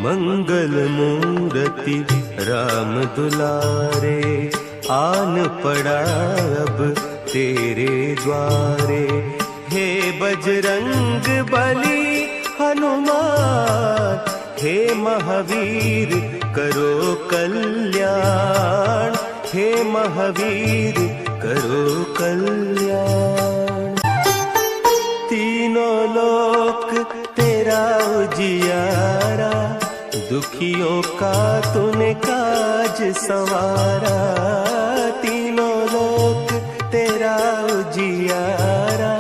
मंगल मूर्ति राम दुलारे, आन पड़ा अब तेरे द्वारे। हे बजरंग बली हनुमान, हे महावीर करो कल्याण, हे महावीर करो कल्याण। तीनों लोक तेरा उजियारा, दुखियों का तूने काज संवारा। तीनों लोक तेरा उजियारा,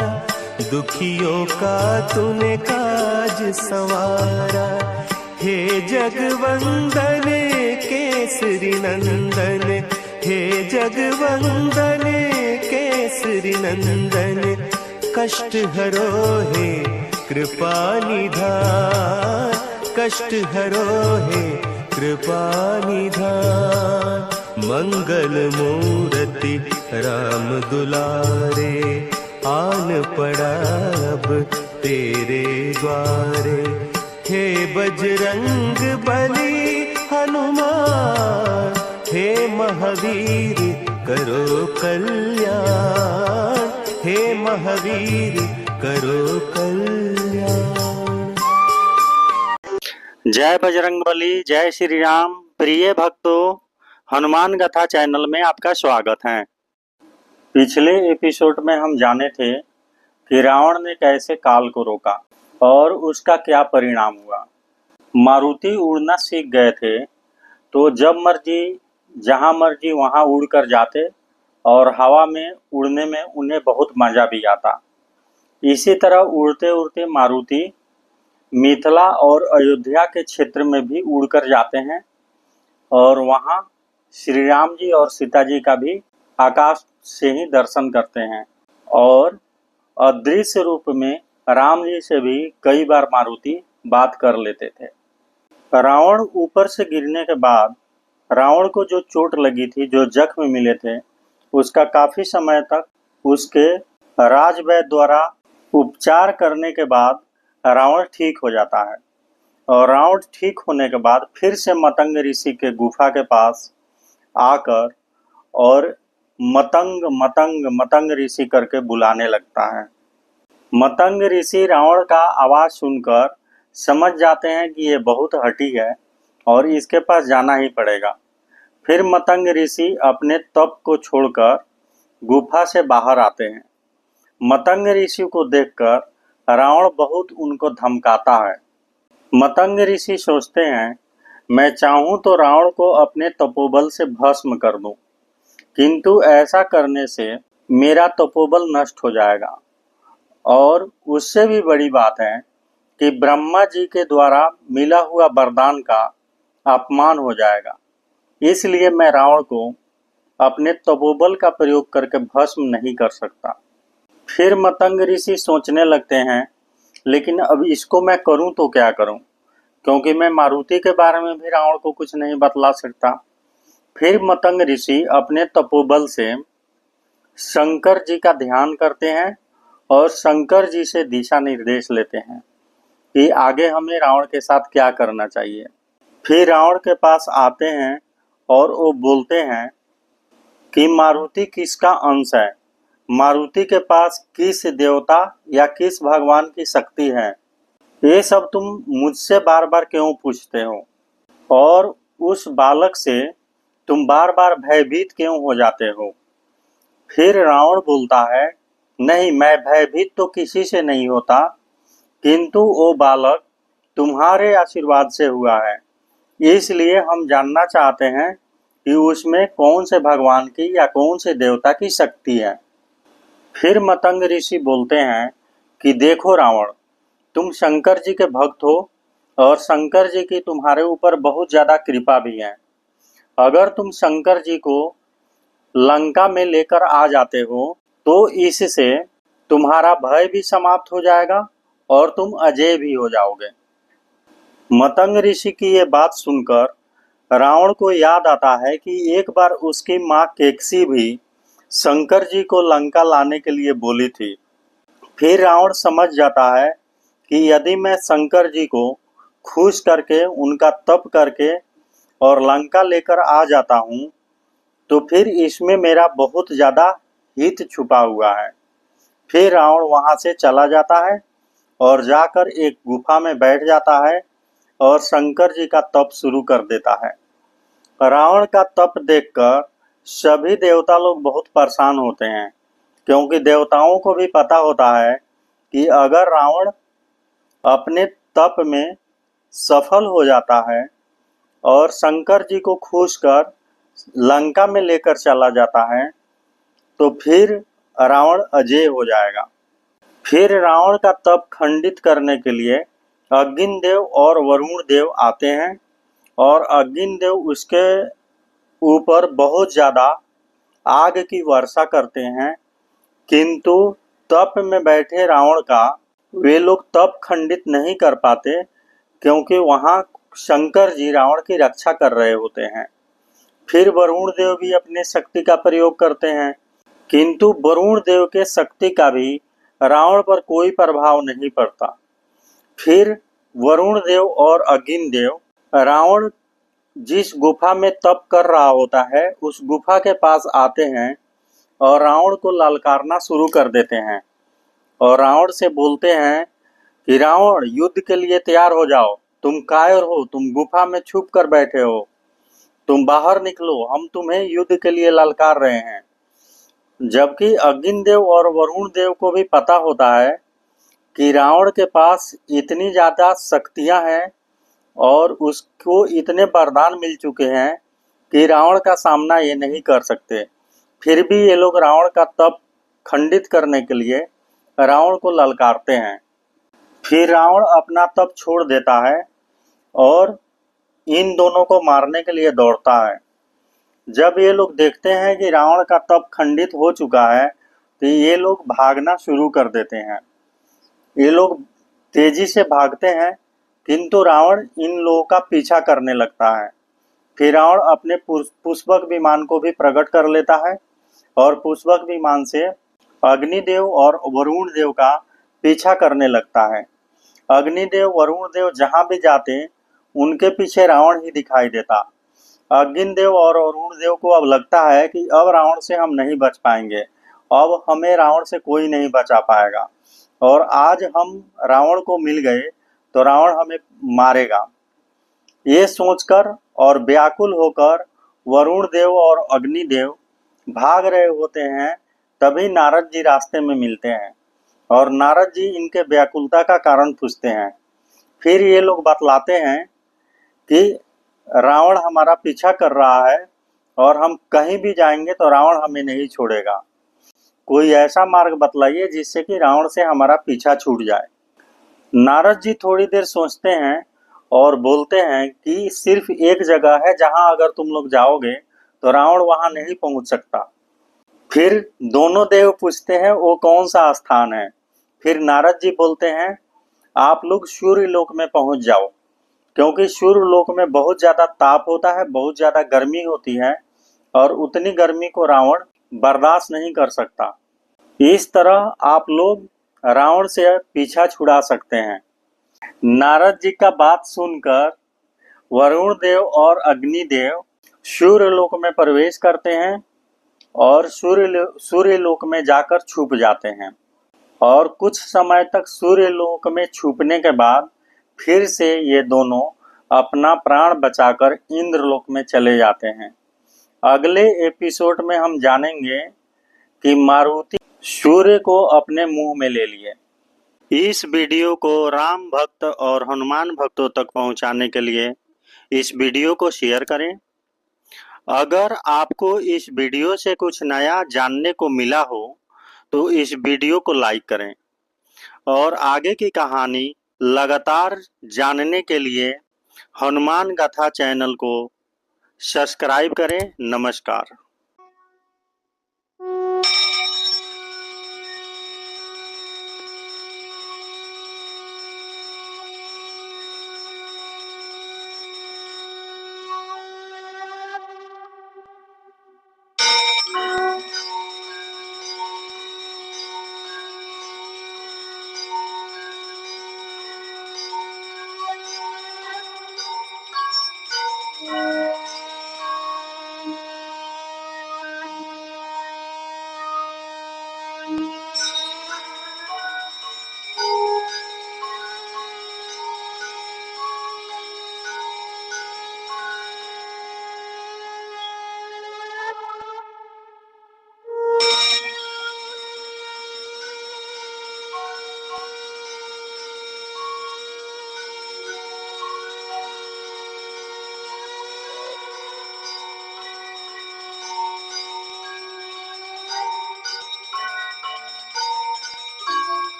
दुखियों का तूने काज संवारा। हे जगवंदन केसरी नंदन, हे जगवंदन केसरी नंदन। कष्ट हरो हे कृपा निधान, कष्ट हरो हे कृपा निधान। मंगल मूर्ति राम दुलारे, आन पड़ा अब तेरे द्वारे। हे बजरंग बली हनुमान, हे महावीर करो कल्याण, हे महावीर करो कल्याण। जय बजरंगबली, जय श्री राम। प्रिय भक्तों, हनुमान गाथा चैनल में आपका स्वागत है। पिछले एपिसोड में हम जाने थे कि रावण ने कैसे काल को रोका और उसका क्या परिणाम हुआ। मारुति उड़ना सीख गए थे तो जब मर्जी जहां मर्जी वहां उड़कर जाते और हवा में उड़ने में उन्हें बहुत मजा भी आता। इसी तरह उड़ते उड़ते मारुति मिथिला और अयोध्या के क्षेत्र में भी उड़कर जाते हैं और वहां श्री राम जी और सीता जी का भी आकाश से ही दर्शन करते हैं। और अदृश्य रूप में राम जी से भी कई बार मारुति बात कर लेते थे। रावण ऊपर से गिरने के बाद रावण को जो चोट लगी थी, जो जख्म मिले थे, उसका काफी समय तक उसके राजवैद्य द्वारा उपचार करने के बाद रावण ठीक हो जाता है। और रावण ठीक होने के बाद फिर से मतंग ऋषि के गुफा के पास आकर और मतंग मतंग मतंग ऋषि करके बुलाने लगता है। मतंग ऋषि रावण का आवाज सुनकर समझ जाते हैं कि ये बहुत हठी है और इसके पास जाना ही पड़ेगा। फिर मतंग ऋषि अपने तप को छोड़कर गुफा से बाहर आते हैं। मतंग ऋषि को देखकर रावण बहुत उनको धमकाता है। मतंग ऋषि सोचते हैं, मैं चाहूं तो रावण को अपने तपोबल से भस्म कर दूं, किंतु ऐसा करने से मेरा तपोबल नष्ट हो जाएगा और उससे भी बड़ी बात है कि ब्रह्मा जी के द्वारा मिला हुआ वरदान का अपमान हो जाएगा। इसलिए मैं रावण को अपने तपोबल का प्रयोग करके भस्म नहीं कर सकता। फिर मतंग ऋषि सोचने लगते हैं, लेकिन अब इसको मैं करूं तो क्या करूं, क्योंकि मैं मारुति के बारे में भी रावण को कुछ नहीं बतला सकता। फिर मतंग ऋषि अपने तपोबल से शंकर जी का ध्यान करते हैं और शंकर जी से दिशा निर्देश लेते हैं कि आगे हमें रावण के साथ क्या करना चाहिए। फिर रावण के पास आते हैं और वो बोलते हैं कि मारुति किसका अंश है, मारुति के पास किस देवता या किस भगवान की शक्ति है, ये सब तुम मुझसे बार बार क्यों पूछते हो और उस बालक से तुम बार बार भयभीत क्यों हो जाते हो। फिर रावण बोलता है, नहीं, मैं भयभीत तो किसी से नहीं होता, किंतु वो बालक तुम्हारे आशीर्वाद से हुआ है, इसलिए हम जानना चाहते हैं कि उसमें कौन से भगवान की या कौन से देवता की शक्ति है। फिर मतंग ऋषि बोलते हैं कि देखो रावण, तुम शंकर जी के भक्त हो और शंकर जी की तुम्हारे ऊपर बहुत ज्यादा कृपा भी है। अगर तुम शंकर जी को लंका में लेकर आ जाते हो तो इससे तुम्हारा भय भी समाप्त हो जाएगा और तुम अजय भी हो जाओगे। मतंग ऋषि की ये बात सुनकर रावण को याद आता है कि एक बार उसकी माँ केकसी भी शंकर जी को लंका लाने के लिए बोली थी। फिर रावण समझ जाता है कि यदि मैं शंकर जी को खुश करके, उनका तप करके और लंका लेकर आ जाता हूँ, तो फिर इसमें मेरा बहुत ज़्यादा हित छुपा हुआ है। फिर रावण वहाँ से चला जाता है और जाकर एक गुफा में बैठ जाता है और शंकर जी का तप शुरू कर देता है। रावण का तप देखकर सभी देवता लोग बहुत परेशान होते हैं, क्योंकि देवताओं को भी पता होता है कि अगर रावण अपने तप में सफल हो जाता है और शंकर जी को खुश कर लंका में लेकर चला जाता है, तो फिर रावण अजेय हो जाएगा। फिर रावण का तप खंडित करने के लिए अग्नि देव और वरुण देव आते हैं और अग्नि देव उसके ऊपर बहुत ज़्यादा आग की वर्षा करते हैं, किंतु तप में बैठे रावण का वे लोग तप खंडित नहीं कर पाते, क्योंकि वहाँ शंकर जी रावण की रक्षा कर रहे होते हैं। फिर वरुण देव भी अपने शक्ति का प्रयोग करते हैं, किंतु वरुण देव के शक्ति का भी रावण पर कोई प्रभाव नहीं पड़ता। फिर वरुण देव और अग्नि देव रावण जिस गुफा में तप कर रहा होता है उस गुफा के पास आते हैं और रावण को ललकारना शुरू कर देते हैं और रावण से बोलते हैं कि रावण, युद्ध के लिए तैयार हो जाओ, तुम कायर हो, तुम गुफा में छुप कर बैठे हो, तुम बाहर निकलो, हम तुम्हें युद्ध के लिए ललकार रहे हैं। जबकि अग्नि देव और वरुण देव को भी पता होता है कि रावण के पास इतनी ज़्यादा शक्तियां हैं और उसको इतने वरदान मिल चुके हैं कि रावण का सामना ये नहीं कर सकते। फिर भी ये लोग रावण का तप खंडित करने के लिए रावण को ललकारते हैं। फिर रावण अपना तप छोड़ देता है और इन दोनों को मारने के लिए दौड़ता है। जब ये लोग देखते हैं कि रावण का तप खंडित हो चुका है, तो ये लोग भागना शुरू कर देते हैं। ये लोग तेजी से भागते हैं, किंतु रावण इन लोगों का पीछा करने लगता है। फिर रावण अपने पुष्पक विमान को भी प्रकट कर लेता है और पुष्पक विमान से अग्निदेव और वरुण देव का पीछा करने लगता है। अग्निदेव वरुण देव जहां भी जाते उनके पीछे रावण ही दिखाई देता। अग्निदेव और वरुण देव को अब लगता है कि अब रावण से हम नहीं बच पाएंगे, अब हमें रावण से कोई नहीं बचा पाएगा और आज हम रावण को मिल गए तो रावण हमें मारेगा। ये सोचकर और व्याकुल होकर वरुण देव और अग्निदेव भाग रहे होते हैं, तभी नारद जी रास्ते में मिलते हैं और नारद जी इनके व्याकुलता का कारण पूछते हैं। फिर ये लोग बतलाते हैं कि रावण हमारा पीछा कर रहा है और हम कहीं भी जाएंगे तो रावण हमें नहीं छोड़ेगा। कोई ऐसा मार्ग बतलाइए जिससे कि रावण से हमारा पीछा छूट जाए। नारद जी थोड़ी देर सोचते हैं और बोलते हैं कि सिर्फ एक जगह है जहां अगर तुम लोग जाओगे तो रावण वहां नहीं पहुंच सकता। फिर दोनों देव पूछते हैं वो कौन सा स्थान है। फिर नारद जी बोलते हैं आप लोग सूर्य लोक में पहुंच जाओ, क्योंकि सूर्य लोक में बहुत ज्यादा ताप होता है, बहुत ज्यादा गर्मी होती है और उतनी गर्मी को रावण बर्दाश्त नहीं कर सकता। इस तरह आप लोग रावण से पीछा छुड़ा सकते हैं। नारद जी का बात सुनकर वरुण देव और अग्निदेव सूर्य लोक में प्रवेश करते हैं और सूर्य लोक में जाकर छुप जाते हैं और कुछ समय तक सूर्य लोक में छुपने के बाद फिर से ये दोनों अपना प्राण बचाकर इंद्रलोक में चले जाते हैं। अगले एपिसोड में हम जानेंगे कि मारुति सूर्य को अपने मुंह में ले लिए। इस वीडियो को राम भक्त और हनुमान भक्तों तक पहुंचाने के लिए इस वीडियो को शेयर करें। अगर आपको इस वीडियो से कुछ नया जानने को मिला हो तो इस वीडियो को लाइक करें और आगे की कहानी लगातार जानने के लिए हनुमान गाथा चैनल को सब्सक्राइब करें। नमस्कार।